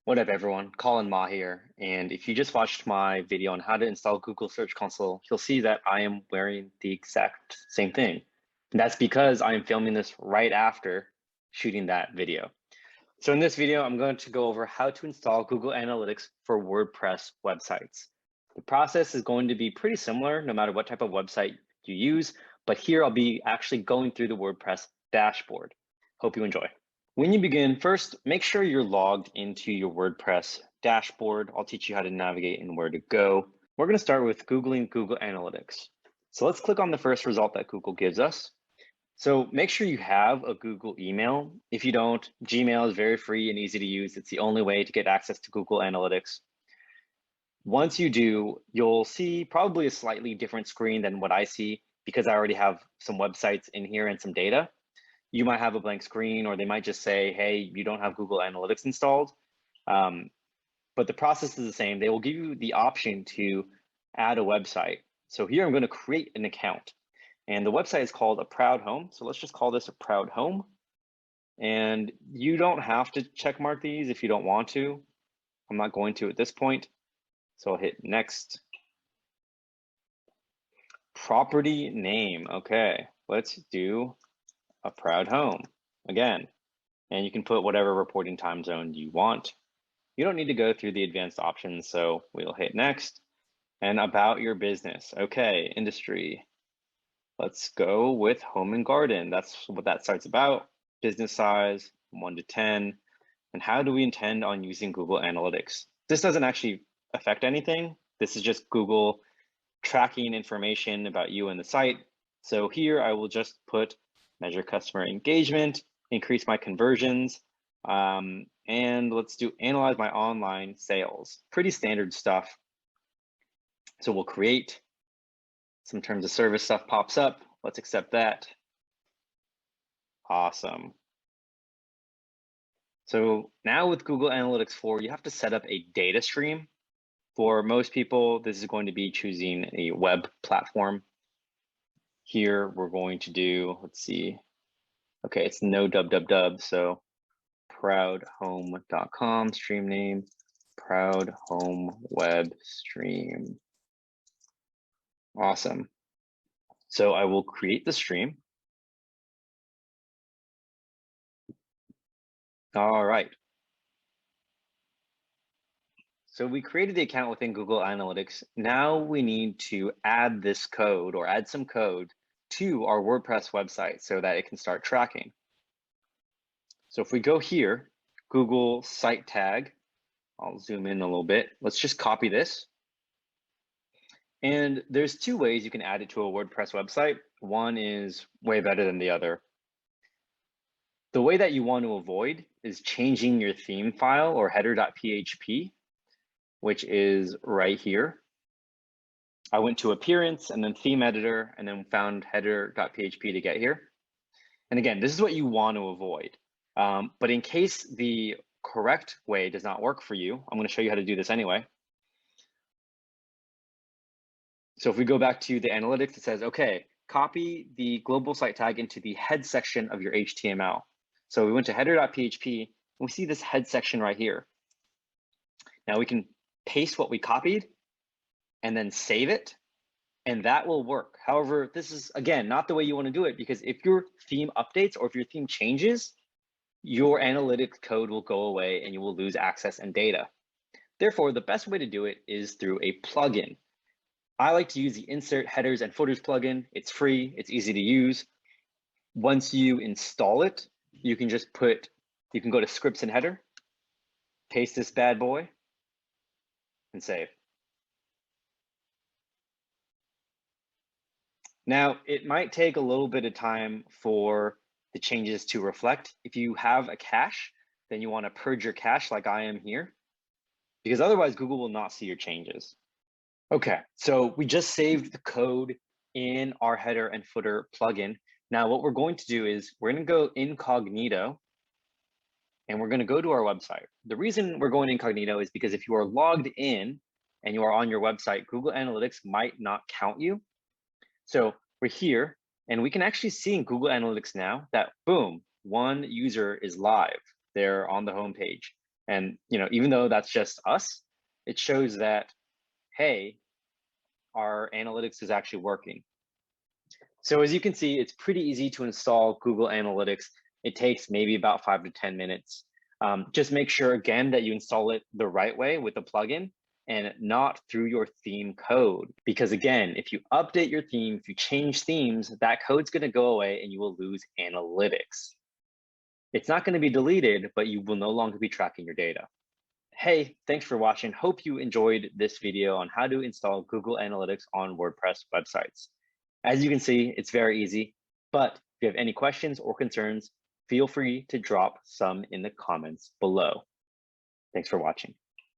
What up, everyone? Colin Ma here. And if you just watched my video on how to install Google Search Console, you'll see that I am wearing the exact same thing. And that's because I am filming this right after shooting that video. So in this video, I'm going to go over how to install Google Analytics for WordPress websites. The process is going to be pretty similar no matter what type of website you use, but here I'll be actually going through the WordPress dashboard. Hope you enjoy. When you begin, first, make sure you're logged into your WordPress dashboard. I'll teach you how to navigate and where to go. We're going to start with Googling Google Analytics. So let's click on the first result that Google gives us. So make sure you have a Google email. If you don't, Gmail is very free and easy to use. It's the only way to get access to Google Analytics. Once you do, you'll see probably a slightly different screen than what I see because I already have some websites in here and some data. You might have a blank screen, or they might just say, hey, you don't have Google Analytics installed. But the process is the same. They will give you the option to add a website. So here I'm going to create an account. And the website is called A Proud Home. So let's just call this A Proud Home. And you don't have to check mark these if you don't want to. I'm not going to at this point. So I'll hit next. Property name. Okay, let's do A Proud Home again. And you can put whatever reporting time zone you want. You don't need to go through the advanced options, so we'll hit next. And about your business. Okay, industry. Let's go with home and garden. That's what that site's about. Business size, 1 to 10. And how do we intend on using Google Analytics? This doesn't actually affect anything. This is just Google tracking information about you and the site. So here I will just put measure customer engagement, increase my conversions, and let's do analyze my online sales. Pretty standard stuff. So we'll create some terms of service stuff pops up. Let's accept that. Awesome. So now with Google Analytics 4, you have to set up a data stream. For most people, this is going to be choosing a web platform. Here we're going to do, let's see. Okay, it's no www, so proudhome.com, stream name, Proud Home Web Stream. Awesome. So I will create the stream. All right. So we created the account within Google Analytics. Now we need to add this code or add some code to our WordPress website so that it can start tracking. So if we go here, Google site tag, I'll zoom in a little bit. Let's just copy this. And there's two ways you can add it to a WordPress website. One is way better than the other. The way that you want to avoid is changing your theme file or header.php, which is right here. I went to appearance and then theme editor and then found header.php to get here. And again, this is what you want to avoid. But in case the correct way does not work for you, I'm going to show you how to do this anyway. So if we go back to the analytics, it says, okay, copy the global site tag into the head section of your HTML. So we went to header.php and we see this head section right here. Now we can paste what we copied and then save it, and that will work. However, this is, again, not the way you want to do it, because if your theme updates or if your theme changes, your analytics code will go away and you will lose access and data. Therefore, the best way to do it is through a plugin. I like to use the Insert Headers and Footers plugin. It's free, it's easy to use. Once you install it, you can just you can go to Scripts and Header, paste this bad boy, and save. Now, it might take a little bit of time for the changes to reflect. If you have a cache, then you want to purge your cache like I am here, because otherwise Google will not see your changes. Okay, so we just saved the code in our header and footer plugin. Now what we're going to do is we're going to go incognito and we're going to go to our website. The reason we're going incognito is because if you are logged in and you are on your website, Google Analytics might not count you. So we're here and we can actually see in Google Analytics now that boom, one user is live there on the home page. And even though that's just us, it shows that, hey, our analytics is actually working. So as you can see, it's pretty easy to install Google Analytics. It takes maybe about 5 to 10 minutes. Just make sure, again, that you install it the right way with the plugin and not through your theme code. Because again, if you update your theme, if you change themes, that code's going to go away and you will lose analytics. It's not going to be deleted, but you will no longer be tracking your data. Hey, thanks for watching. Hope you enjoyed this video on how to install Google Analytics on WordPress websites. As you can see, it's very easy, but if you have any questions or concerns, feel free to drop some in the comments below. Thanks for watching.